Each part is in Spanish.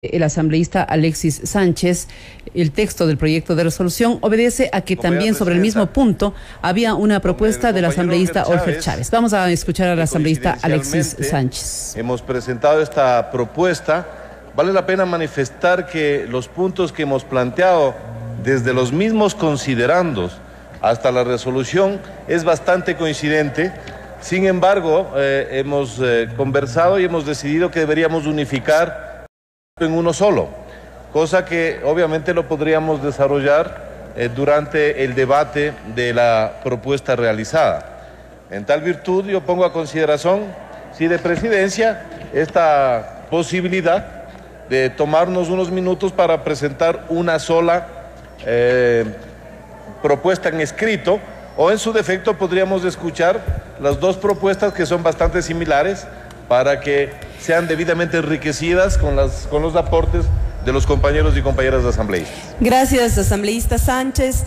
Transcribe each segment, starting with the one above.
El asambleísta Alexis Sánchez, el texto del proyecto de resolución obedece a que también sobre el mismo punto había una propuesta del asambleísta Olfer Chávez. Vamos a escuchar al asambleísta Alexis Sánchez. Hemos presentado esta propuesta. Vale la pena manifestar que los puntos que hemos planteado desde los mismos considerandos hasta la resolución es bastante coincidente. Sin embargo, hemos conversado y hemos decidido que deberíamos unificar en uno solo, cosa que obviamente lo podríamos desarrollar durante el debate de la propuesta realizada. En tal virtud, yo pongo a consideración, sí, de presidencia, esta posibilidad de tomarnos unos minutos para presentar una sola propuesta en escrito, o en su defecto podríamos escuchar las dos propuestas que son bastante similares para que sean debidamente enriquecidas con los aportes de los compañeros y compañeras asambleístas. Gracias, asambleísta Sánchez.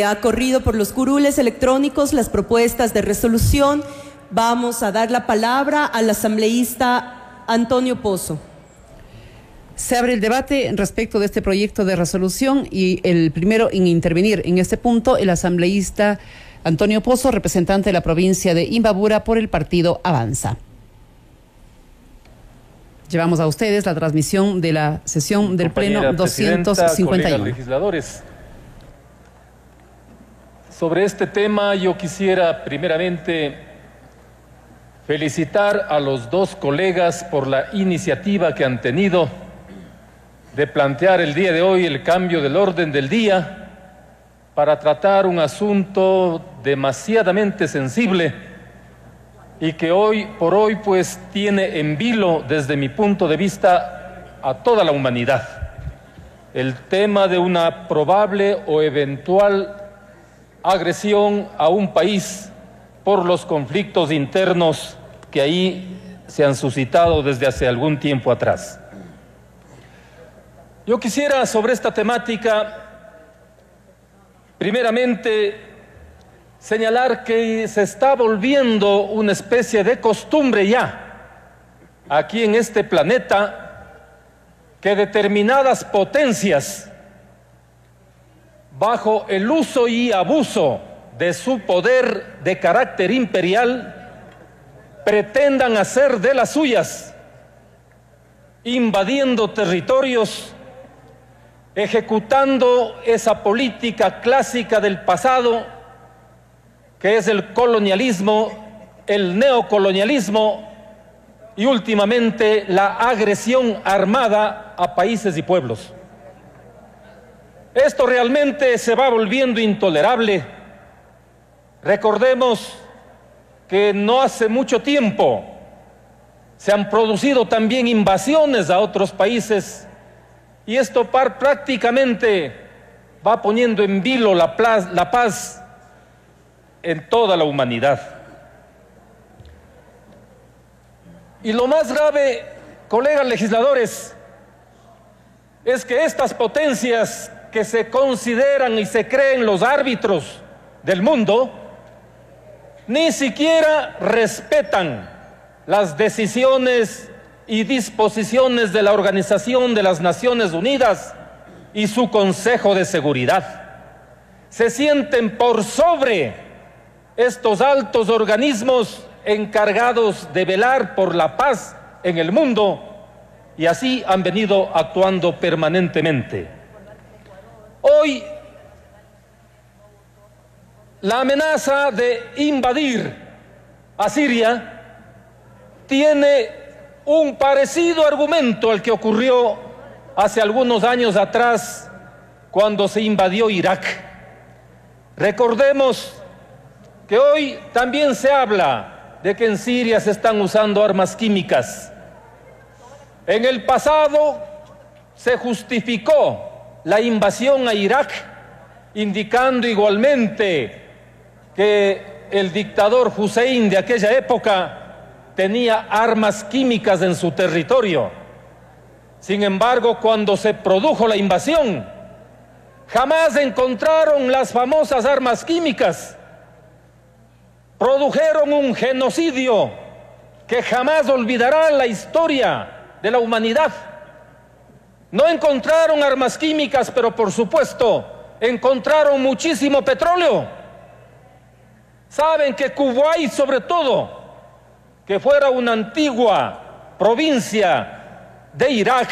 Ha corrido por los curules electrónicos las propuestas de resolución. Vamos a dar la palabra al asambleísta Antonio Pozo. Se abre el debate respecto de este proyecto de resolución y el primero en intervenir en este punto, el asambleísta Antonio Pozo, representante de la provincia de Imbabura por el partido Avanza. Llevamos a ustedes la transmisión de la sesión del Pleno 251. Legisladores, sobre este tema yo quisiera primeramente felicitar a los dos colegas por la iniciativa que han tenido de plantear el día de hoy el cambio del orden del día para tratar un asunto demasiadamente sensible y que hoy por hoy pues tiene en vilo desde mi punto de vista a toda la humanidad. El tema de una probable o eventual agresión a un país por los conflictos internos que ahí se han suscitado desde hace algún tiempo atrás. Yo quisiera sobre esta temática primeramente señalar que se está volviendo una especie de costumbre ya aquí en este planeta que determinadas potencias, bajo el uso y abuso de su poder de carácter imperial, pretendan hacer de las suyas, invadiendo territorios, ejecutando esa política clásica del pasado que es el colonialismo, el neocolonialismo y últimamente la agresión armada a países y pueblos. Esto realmente se va volviendo intolerable. Recordemos que no hace mucho tiempo se han producido también invasiones a otros países y esto prácticamente va poniendo en vilo la paz en toda la humanidad. Y lo más grave, colegas legisladores, es que estas potencias que se consideran y se creen los árbitros del mundo, ni siquiera respetan las decisiones y disposiciones de la Organización de las Naciones Unidas y su Consejo de Seguridad. Se sienten por sobre estos altos organismos encargados de velar por la paz en el mundo y así han venido actuando permanentemente. Hoy, la amenaza de invadir a Siria tiene un parecido argumento al que ocurrió hace algunos años atrás cuando se invadió Irak. Recordemos que hoy también se habla de que en Siria se están usando armas químicas. En el pasado se justificó la invasión a Irak, indicando igualmente que el dictador Hussein de aquella época tenía armas químicas en su territorio. Sin embargo, cuando se produjo la invasión, jamás encontraron las famosas armas químicas. Produjeron un genocidio que jamás olvidará la historia de la humanidad. No encontraron armas químicas, pero por supuesto encontraron muchísimo petróleo. Saben que Kuwait, sobre todo, que fuera una antigua provincia de Irak,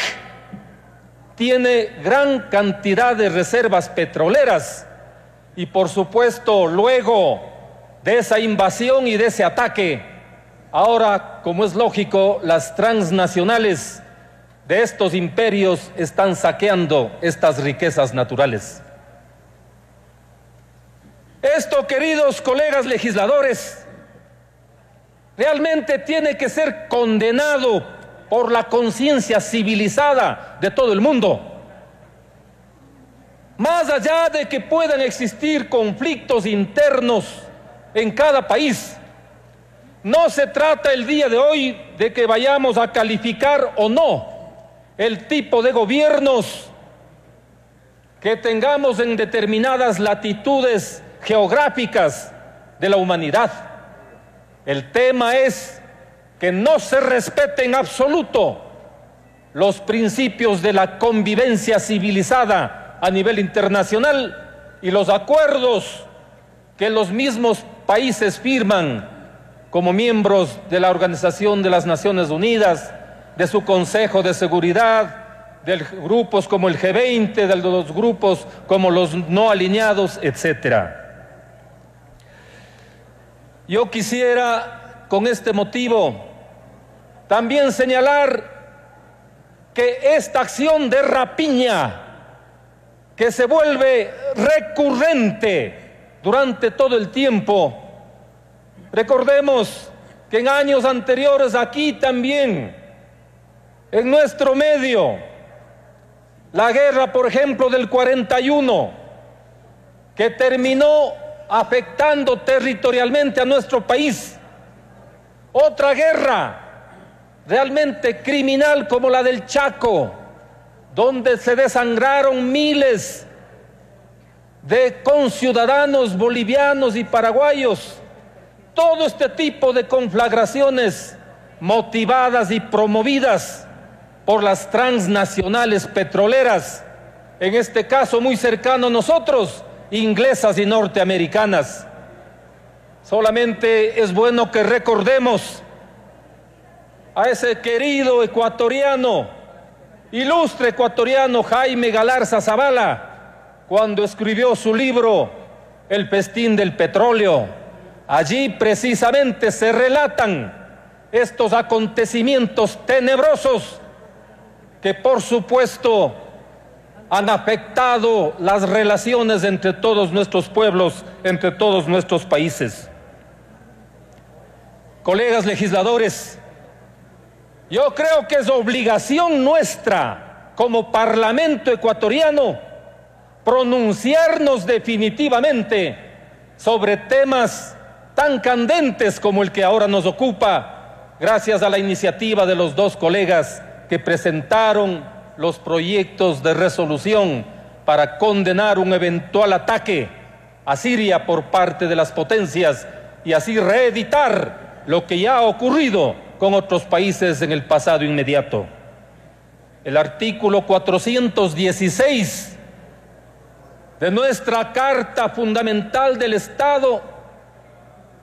tiene gran cantidad de reservas petroleras y por supuesto luego de esa invasión y de ese ataque, ahora, como es lógico, las transnacionales de estos imperios están saqueando estas riquezas naturales. Esto, queridos colegas legisladores, realmente tiene que ser condenado por la conciencia civilizada de todo el mundo. Más allá de que puedan existir conflictos internos en cada país, no se trata el día de hoy de que vayamos a calificar o no el tipo de gobiernos que tengamos en determinadas latitudes geográficas de la humanidad. El tema es que no se respete en absoluto los principios de la convivencia civilizada a nivel internacional y los acuerdos que los mismos países firman como miembros de la Organización de las Naciones Unidas, de su Consejo de Seguridad, de grupos como el G20, de los grupos como los no alineados, etc. Yo quisiera, con este motivo, también señalar que esta acción de rapiña, que se vuelve recurrente durante todo el tiempo, recordemos que en años anteriores aquí también, en nuestro medio, la guerra, por ejemplo, del 41, que terminó afectando territorialmente a nuestro país, otra guerra realmente criminal como la del Chaco, donde se desangraron miles de conciudadanos bolivianos y paraguayos. Todo este tipo de conflagraciones motivadas y promovidas por las transnacionales petroleras, en este caso muy cercano a nosotros, inglesas y norteamericanas. Solamente es bueno que recordemos a ese querido ecuatoriano, ilustre ecuatoriano Jaime Galarza Zavala, cuando escribió su libro El festín del petróleo. Allí precisamente se relatan estos acontecimientos tenebrosos que por supuesto han afectado las relaciones entre todos nuestros pueblos, entre todos nuestros países. Colegas legisladores, yo creo que es obligación nuestra como Parlamento ecuatoriano pronunciarnos definitivamente sobre temas tan candentes como el que ahora nos ocupa, gracias a la iniciativa de los dos colegas que presentaron los proyectos de resolución para condenar un eventual ataque a Siria por parte de las potencias y así reeditar lo que ya ha ocurrido con otros países en el pasado inmediato. El artículo 416 de nuestra Carta Fundamental del Estado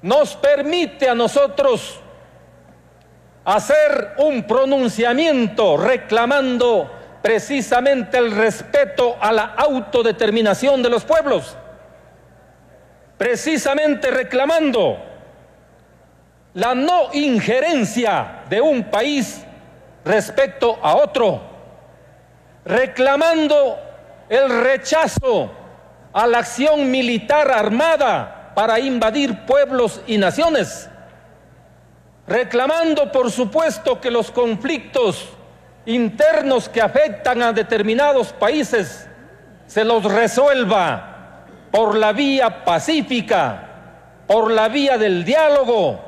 nos permite a nosotros hacer un pronunciamiento reclamando precisamente el respeto a la autodeterminación de los pueblos, precisamente reclamando la no injerencia de un país respecto a otro, reclamando el rechazo a la acción militar armada para invadir pueblos y naciones, reclamando, por supuesto, que los conflictos internos que afectan a determinados países se los resuelva por la vía pacífica, por la vía del diálogo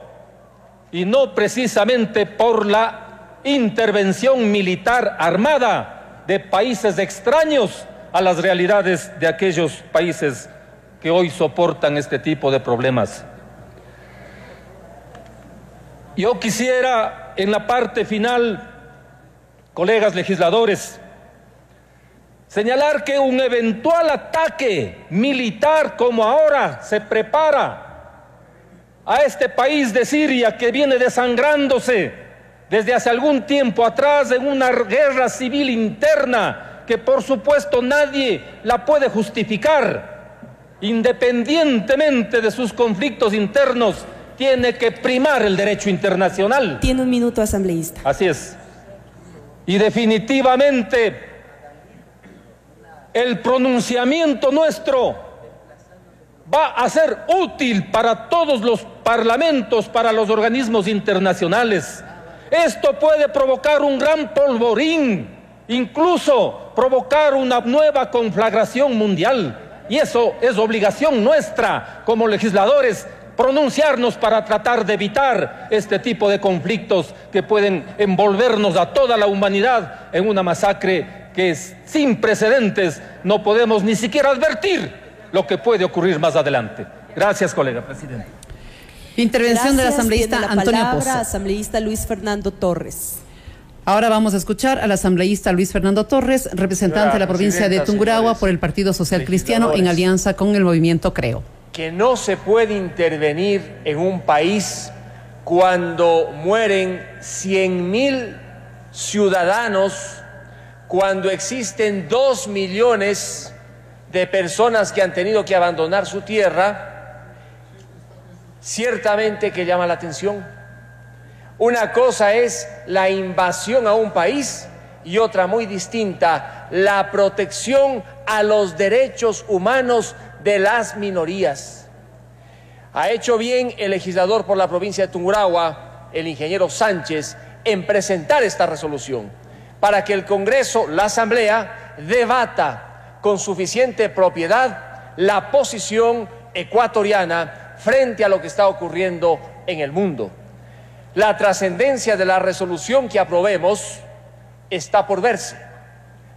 y no precisamente por la intervención militar armada de países extraños a las realidades de aquellos países que hoy soportan este tipo de problemas. Yo quisiera, en la parte final, colegas legisladores, señalar que un eventual ataque militar como ahora se prepara a este país de Siria, que viene desangrándose desde hace algún tiempo atrás en una guerra civil interna que por supuesto nadie la puede justificar, independientemente de sus conflictos internos, tiene que primar el derecho internacional. Tiene un minuto, asambleísta. Así es. Y definitivamente el pronunciamiento nuestro va a ser útil para todos los parlamentos, para los organismos internacionales. Esto puede provocar un gran polvorín, incluso provocar una nueva conflagración mundial. Y eso es obligación nuestra como legisladores, pronunciarnos para tratar de evitar este tipo de conflictos que pueden envolvernos a toda la humanidad en una masacre que es sin precedentes. No podemos ni siquiera advertir lo que puede ocurrir más adelante. Gracias, colega presidente. Intervención del asambleísta Antonio Pozo. Asambleísta Luis Fernando Torres. Ahora vamos a escuchar al asambleísta Luis Fernando Torres, representante de la provincia de Tungurahua por el Partido Social Cristiano en alianza con el movimiento Creo. Que no se puede intervenir en un país cuando mueren 100.000 ciudadanos, cuando existen 2 millones de personas que han tenido que abandonar su tierra, ciertamente que llama la atención. Una cosa es la invasión a un país y otra muy distinta, la protección a los derechos humanos de las minorías. Ha hecho bien el legislador por la provincia de Tungurahua, el ingeniero Sánchez, en presentar esta resolución para que el Congreso, la Asamblea, debata con suficiente propiedad la posición ecuatoriana frente a lo que está ocurriendo en el mundo. La trascendencia de la resolución que aprobemos está por verse.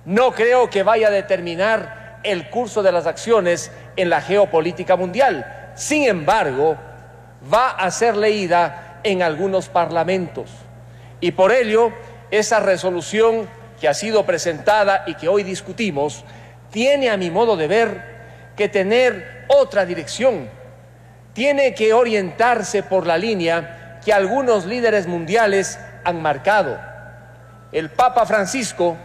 No creo que vaya a determinar el curso de las acciones en la geopolítica mundial. Sin embargo, va a ser leída en algunos parlamentos. Y por ello, esa resolución que ha sido presentada y que hoy discutimos, tiene, a mi modo de ver, que tener otra dirección. Tiene que orientarse por la línea que algunos líderes mundiales han marcado. El Papa Francisco,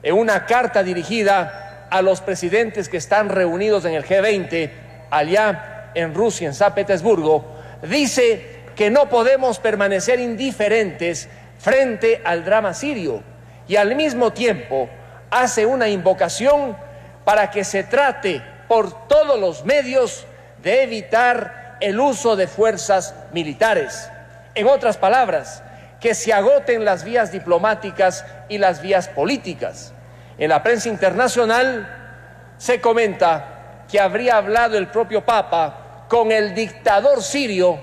en una carta dirigida a los presidentes que están reunidos en el G20, allá en Rusia, en San Petersburgo, dice que no podemos permanecer indiferentes frente al drama sirio, y al mismo tiempo hace una invocación para que se trate por todos los medios de evitar el uso de fuerzas militares. En otras palabras, que se agoten las vías diplomáticas y las vías políticas. En la prensa internacional se comenta que habría hablado el propio Papa con el dictador sirio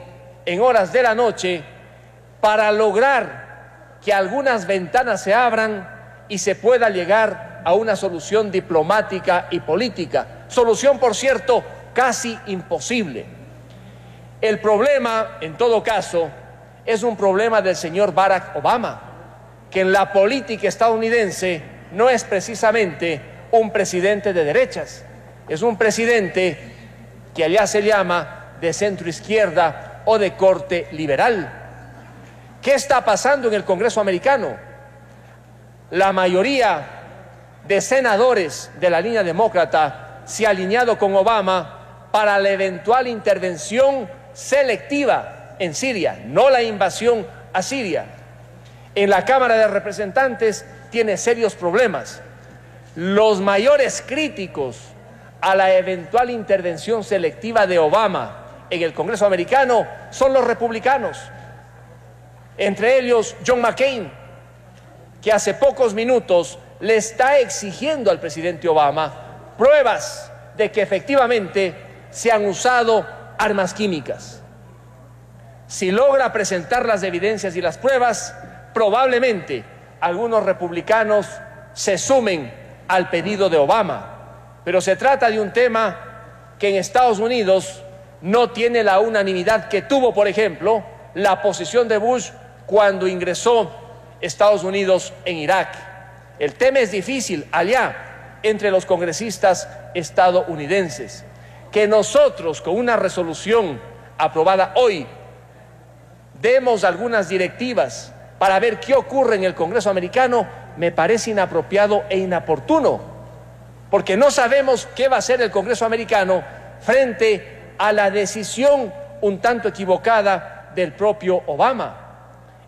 en horas de la noche para lograr que algunas ventanas se abran y se pueda llegar a una solución diplomática y política. Solución, por cierto, casi imposible. El problema, en todo caso, es un problema del señor Barack Obama, que en la política estadounidense no es precisamente un presidente de derechas, es un presidente que allá se llama de centro izquierda o de corte liberal. ¿Qué está pasando en el Congreso americano? La mayoría de senadores de la línea demócrata se ha alineado con Obama para la eventual intervención selectiva en Siria, no la invasión a Siria. En la Cámara de Representantes tiene serios problemas. Los mayores críticos a la eventual intervención selectiva de Obama en el Congreso americano son los republicanos. Entre ellos John McCain, que hace pocos minutos le está exigiendo al presidente Obama pruebas de que efectivamente se han usado armas químicas. Si logra presentar las evidencias y las pruebas, probablemente algunos republicanos se sumen al pedido de Obama. Pero se trata de un tema que en Estados Unidos no tiene la unanimidad que tuvo, por ejemplo, la posición de Bush cuando ingresó Estados Unidos en Irak. El tema es difícil allá, entre los congresistas estadounidenses. Que nosotros, con una resolución aprobada hoy, demos algunas directivas para ver qué ocurre en el Congreso americano, me parece inapropiado e inoportuno, porque no sabemos qué va a hacer el Congreso americano frente a la decisión un tanto equivocada del propio Obama.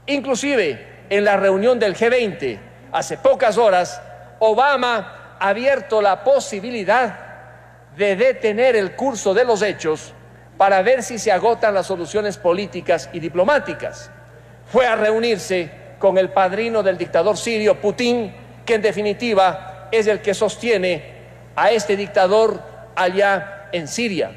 Inclusive, en la reunión del G20, hace pocas horas, Obama ha abierto la posibilidad de detener el curso de los hechos para ver si se agotan las soluciones políticas y diplomáticas. Fue a reunirse con el padrino del dictador sirio, Putin, que en definitiva es el que sostiene a este dictador allá en Siria.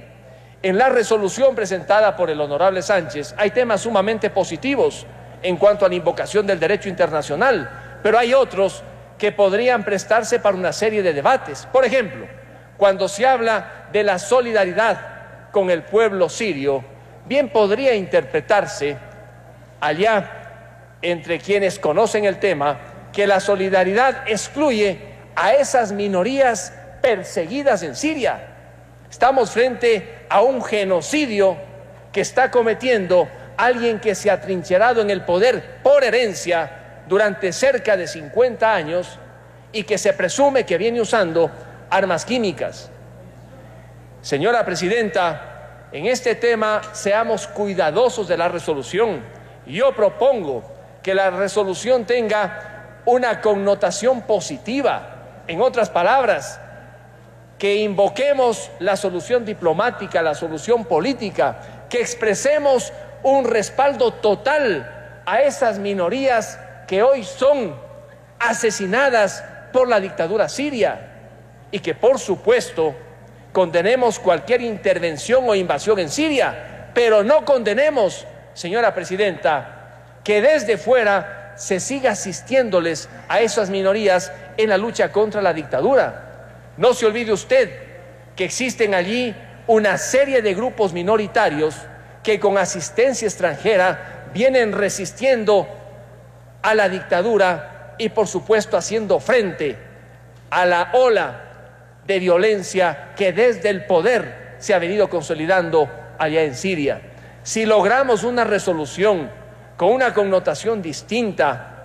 En la resolución presentada por el honorable Sánchez hay temas sumamente positivos en cuanto a la invocación del derecho internacional, pero hay otros que podrían prestarse para una serie de debates. Por ejemplo, cuando se habla de la solidaridad con el pueblo sirio, bien podría interpretarse allá entre quienes conocen el tema que la solidaridad excluye a esas minorías perseguidas en Siria. Estamos frente a un genocidio que está cometiendo alguien que se ha atrincherado en el poder por herencia durante cerca de 50 años y que se presume que viene usando armas químicas. Señora Presidenta, en este tema seamos cuidadosos de la resolución. Yo propongo que la resolución tenga una connotación positiva. En otras palabras, que invoquemos la solución diplomática, la solución política, que expresemos un respaldo total a esas minorías que hoy son asesinadas por la dictadura siria y que, por supuesto, condenemos cualquier intervención o invasión en Siria, pero no condenemos, señora Presidenta, que desde fuera se siga asistiéndoles a esas minorías en la lucha contra la dictadura. No se olvide usted que existen allí una serie de grupos minoritarios que con asistencia extranjera vienen resistiendo a la dictadura y, por supuesto, haciendo frente a la ola de violencia que desde el poder se ha venido consolidando allá en Siria. Si logramos una resolución con una connotación distinta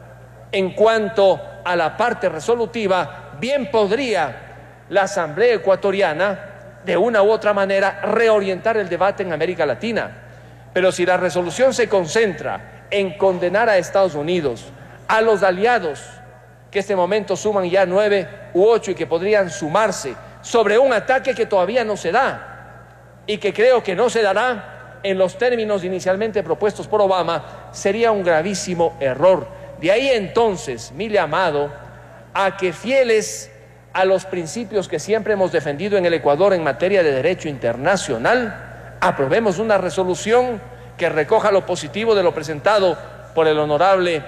en cuanto a la parte resolutiva, bien podría la Asamblea Ecuatoriana de una u otra manera reorientar el debate en América Latina. Pero si la resolución se concentra en condenar a Estados Unidos, a los aliados que en este momento suman ya 9 u 8 y que podrían sumarse sobre un ataque que todavía no se da y que creo que no se dará en los términos inicialmente propuestos por Obama, sería un gravísimo error. De ahí entonces mi llamado a que, fieles a los principios que siempre hemos defendido en el Ecuador en materia de derecho internacional, aprobemos una resolución que recoja lo positivo de lo presentado por el honorable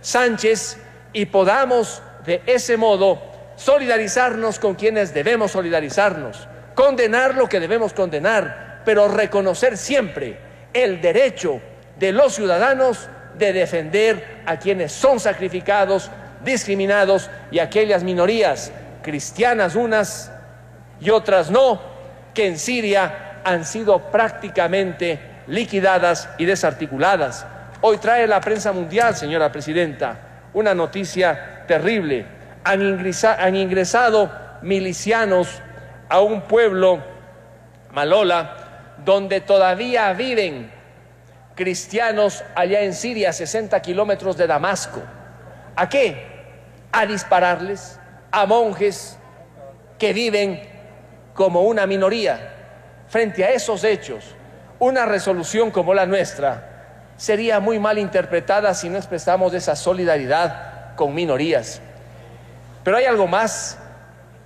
Sánchez y podamos de ese modo solidarizarnos con quienes debemos solidarizarnos, condenar lo que debemos condenar, pero reconocer siempre el derecho de los ciudadanos de defender a quienes son sacrificados, discriminados y aquellas minorías cristianas unas y otras no, que en Siria han sido prácticamente liquidadas y desarticuladas. Hoy trae la prensa mundial, señora Presidenta, una noticia terrible. Han ingresado milicianos a un pueblo, Malola, donde todavía viven cristianos allá en Siria, a 60 kilómetros de Damasco. ¿A qué? A dispararles a monjes que viven como una minoría. Frente a esos hechos, una resolución como la nuestra sería muy mal interpretada si no expresamos esa solidaridad con minorías. Pero hay algo más: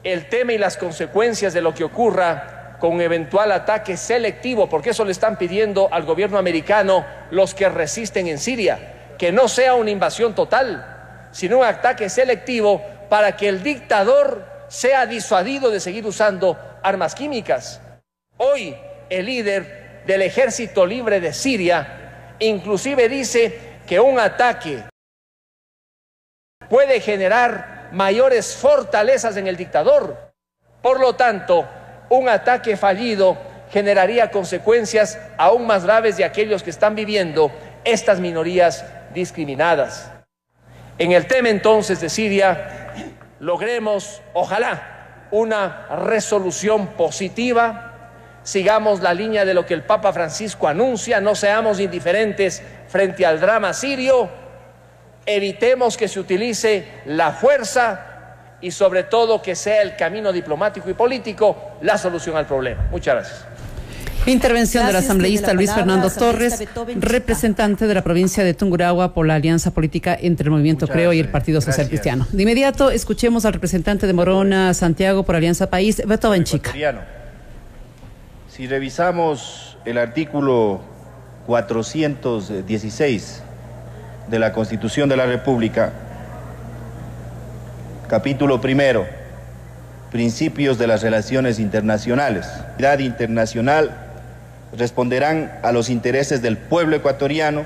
el tema y las consecuencias de lo que ocurra con un eventual ataque selectivo, porque eso le están pidiendo al gobierno americano los que resisten en Siria, que no sea una invasión total, sino un ataque selectivo para que el dictador sea disuadido de seguir usando armas químicas. Hoy el líder del Ejército Libre de Siria inclusive dice que un ataque puede generar mayores fortalezas en el dictador. Por lo tanto, un ataque fallido generaría consecuencias aún más graves de aquellos que están viviendo estas minorías discriminadas. En el tema entonces de Siria, logremos, ojalá, una resolución positiva. Sigamos la línea de lo que el Papa Francisco anuncia, no seamos indiferentes frente al drama sirio, evitemos que se utilice la fuerza y sobre todo que sea el camino diplomático y político la solución al problema. Muchas gracias. Intervención del asambleísta Luis Fernando Torres, representante de la provincia de Tungurahua por la alianza política entre el Movimiento Creo y el Partido Social Cristiano. De inmediato escuchemos al representante de Morona Santiago por Alianza País, Beto Benchica. Si revisamos el artículo 416 de la Constitución de la República, capítulo primero, principios de las relaciones internacionales. La comunidad internacional responderán a los intereses del pueblo ecuatoriano,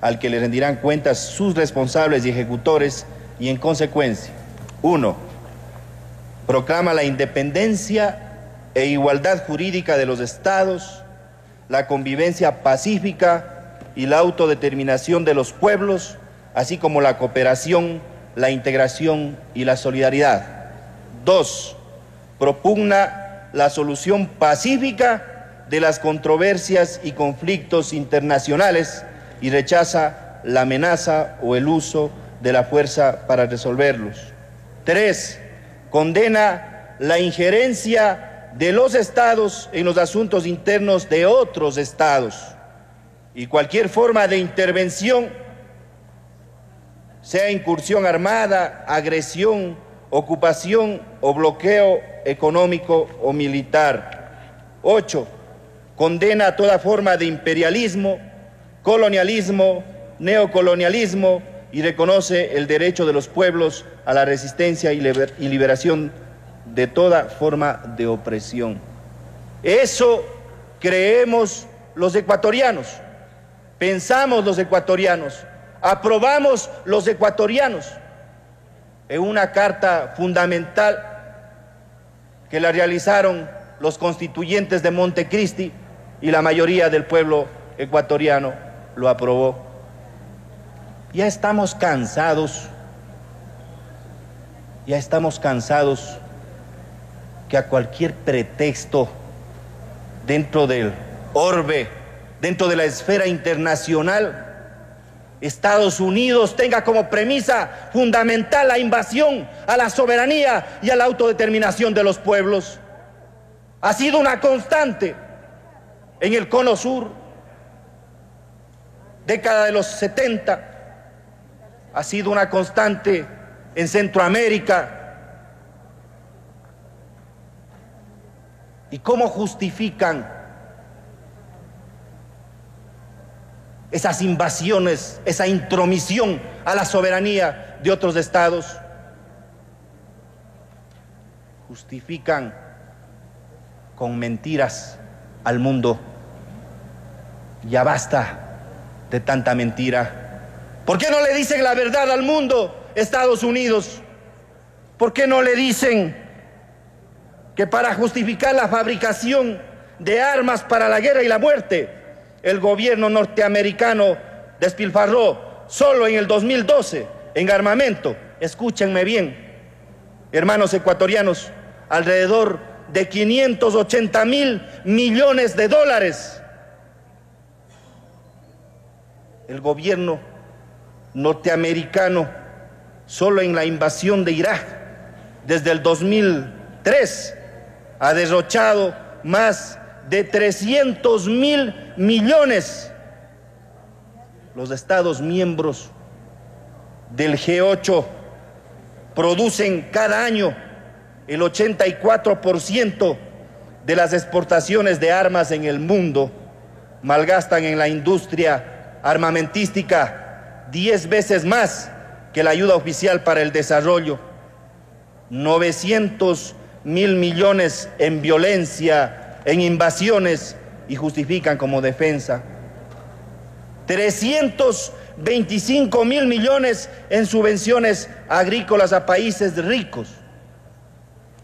al que le rendirán cuentas sus responsables y ejecutores, y en consecuencia, 1. Proclama la independencia e igualdad jurídica de los estados, la convivencia pacífica y la autodeterminación de los pueblos, así como la cooperación, la integración y la solidaridad. 2. Propugna la solución pacífica de las controversias y conflictos internacionales y rechaza la amenaza o el uso de la fuerza para resolverlos. 3. Condena la injerencia de los estados en los asuntos internos de otros estados y cualquier forma de intervención, sea incursión armada, agresión, ocupación o bloqueo económico o militar. 8. Condena toda forma de imperialismo, colonialismo, neocolonialismo y reconoce el derecho de los pueblos a la resistencia y liberación de toda forma de opresión. Eso creemos los ecuatorianos, pensamos los ecuatorianos, aprobamos los ecuatorianos en una carta fundamental que la realizaron los constituyentes de Montecristi y la mayoría del pueblo ecuatoriano lo aprobó. Ya estamos cansados que a cualquier pretexto dentro del orbe, dentro de la esfera internacional, Estados Unidos tenga como premisa fundamental la invasión a la soberanía y a la autodeterminación de los pueblos. Ha sido una constante en el Cono Sur, década de los 70, ha sido una constante en Centroamérica. ¿Y cómo justifican esas invasiones, esa intromisión a la soberanía de otros estados? Justifican con mentiras al mundo. Ya basta de tanta mentira. ¿Por qué no le dicen la verdad al mundo, Estados Unidos? ¿Por qué no le dicen que para justificar la fabricación de armas para la guerra y la muerte, el gobierno norteamericano despilfarró solo en el 2012 en armamento, escúchenme bien, hermanos ecuatorianos, alrededor de 580.000 millones de dólares? El gobierno norteamericano, solo en la invasión de Irak, desde el 2003, ha derrochado más de 300.000 millones. Los Estados miembros del G8 producen cada año el 84% de las exportaciones de armas en el mundo. Malgastan en la industria armamentística 10 veces más que la ayuda oficial para el desarrollo. 900.000 millones en violencia, en invasiones, y justifican como defensa. 300 25.000 millones en subvenciones agrícolas a países ricos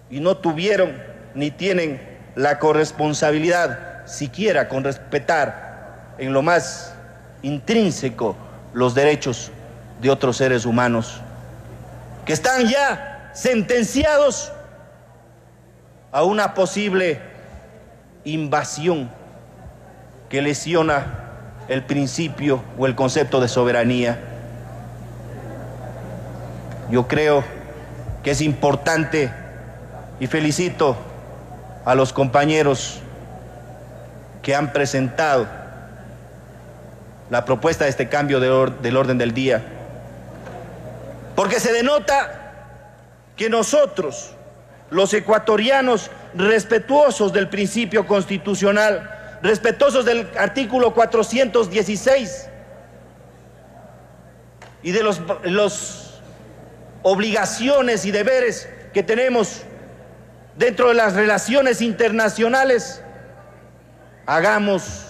y no tuvieron ni tienen la corresponsabilidad siquiera con respetar en lo más intrínseco los derechos de otros seres humanos que están ya sentenciados a una posible invasión que lesiona el principio o el concepto de soberanía. Yo creo que es importante y felicito a los compañeros que han presentado la propuesta de este cambio del orden del día, porque se denota que nosotros, los ecuatorianos, respetuosos del principio constitucional, respetuosos del artículo 416 y de las obligaciones y deberes que tenemos dentro de las relaciones internacionales, hagamos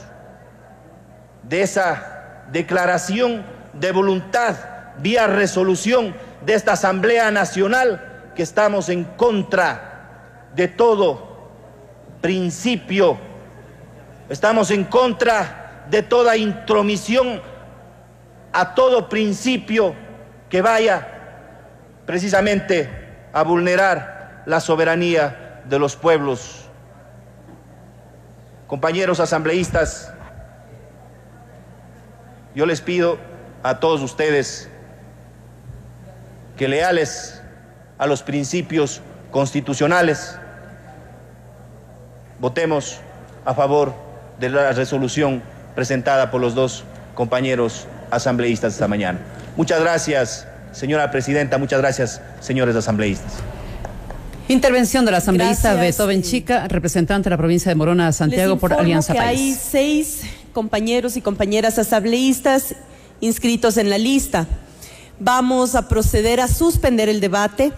de esa declaración de voluntad vía resolución de esta Asamblea Nacional que estamos en contra de todo principio, estamos en contra de toda intromisión a todo principio que vaya precisamente a vulnerar la soberanía de los pueblos. Compañeros asambleístas, yo les pido a todos ustedes que, leales a los principios constitucionales, votemos a favor de la resolución presentada por los dos compañeros asambleístas esta mañana. Muchas gracias, señora presidenta, muchas gracias, señores asambleístas. Intervención de la asambleísta Beethoven Chica, representante de la provincia de Morona, Santiago, por Alianza que País. Hay 6 compañeros y compañeras asambleístas inscritos en la lista. Vamos a proceder a suspender el debate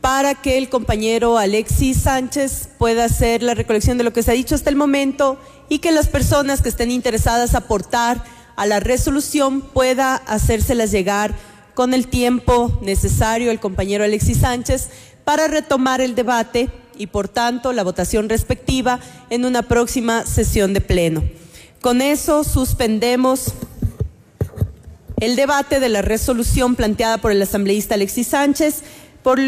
para que el compañero Alexis Sánchez pueda hacer la recolección de lo que se ha dicho hasta el momento y que las personas que estén interesadas aportar a la resolución pueda hacérselas llegar con el tiempo necesario el compañero Alexis Sánchez para retomar el debate y, por tanto, la votación respectiva en una próxima sesión de pleno. Con eso suspendemos el debate de la resolución planteada por el asambleísta Alexis Sánchez,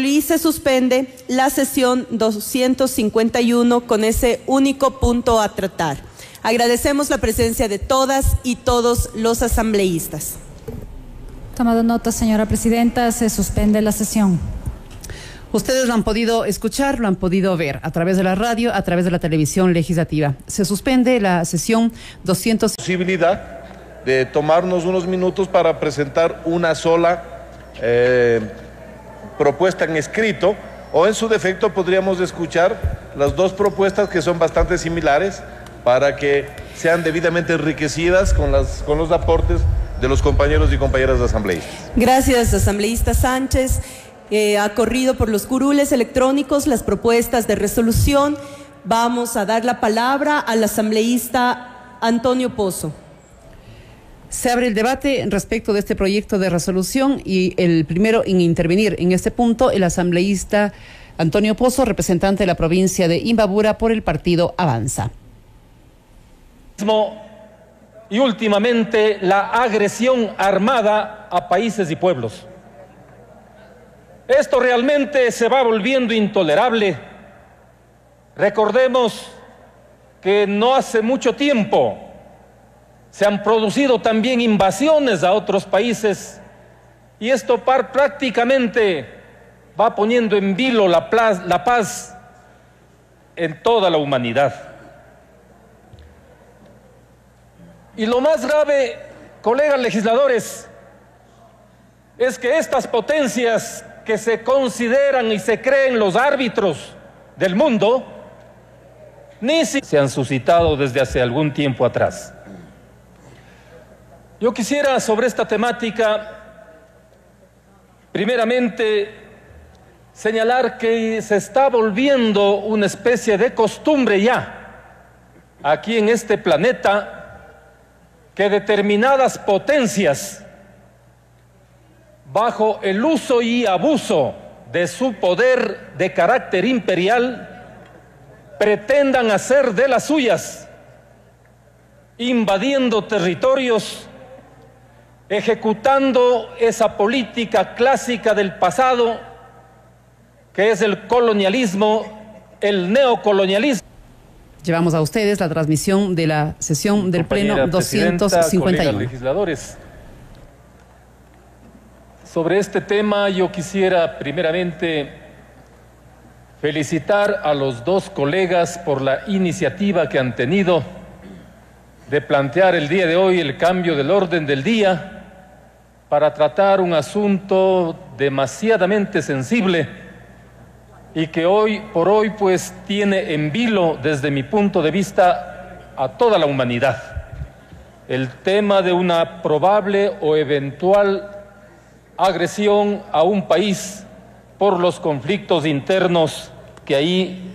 y se suspende la sesión 251 con ese único punto a tratar. Agradecemos la presencia de todas y todos los asambleístas. Tomado nota, señora presidenta, se suspende la sesión. Ustedes lo han podido escuchar, lo han podido ver a través de la radio, a través de la televisión legislativa. Se suspende la sesión 200. Posibilidad de tomarnos unos minutos para presentar una sola propuesta en escrito, o en su defecto podríamos escuchar las dos propuestas que son bastante similares para que sean debidamente enriquecidas con los aportes de los compañeros y compañeras asambleístas. Gracias, asambleísta Sánchez. Ha corrido por los curules electrónicos las propuestas de resolución. Vamos a dar la palabra al asambleísta Antonio Pozo. Se abre el debate respecto de este proyecto de resolución y el primero en intervenir en este punto, el asambleísta Antonio Pozo, representante de la provincia de Imbabura por el partido Avanza. Y últimamente la agresión armada a países y pueblos. Esto realmente se va volviendo intolerable. Recordemos que no hace mucho tiempo se han producido también invasiones a otros países y esto prácticamente va poniendo en vilo la paz en toda la humanidad. Y lo más grave, colegas legisladores, es que estas potencias que se consideran y se creen los árbitros del mundo, ni siquiera se han suscitado desde hace algún tiempo atrás. Yo quisiera sobre esta temática, primeramente, señalar que se está volviendo una especie de costumbre ya, aquí en este planeta, que determinadas potencias bajo el uso y abuso de su poder de carácter imperial, pretendan hacer de las suyas, invadiendo territorios, ejecutando esa política clásica del pasado, que es el colonialismo, el neocolonialismo. Llevamos a ustedes la transmisión de la sesión del Pleno 251. Colegas legisladores, sobre este tema yo quisiera primeramente felicitar a los dos colegas por la iniciativa que han tenido de plantear el día de hoy el cambio del orden del día para tratar un asunto demasiadamente sensible y que hoy por hoy pues tiene en vilo desde mi punto de vista a toda la humanidad. El tema de una probable o eventual agresión a un país por los conflictos internos que ahí...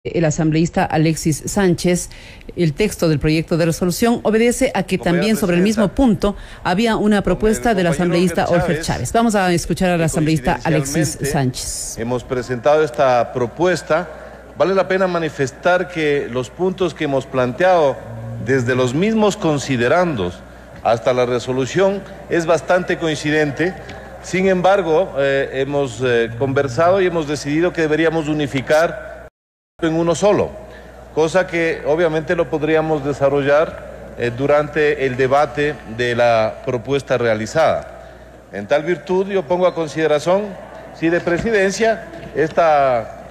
El asambleísta Alexis Sánchez, el texto del proyecto de resolución obedece a que también sobre el mismo punto había una propuesta del asambleísta Olfer Chávez. Vamos a escuchar al asambleísta Alexis Sánchez. Hemos presentado esta propuesta. Vale la pena manifestar que los puntos que hemos planteado desde los mismos considerandos hasta la resolución es bastante coincidente. Sin embargo, hemos conversado y hemos decidido que deberíamos unificar en uno solo, cosa que obviamente lo podríamos desarrollar durante el debate de la propuesta realizada. En tal virtud yo pongo a consideración, sí, de presidencia, esta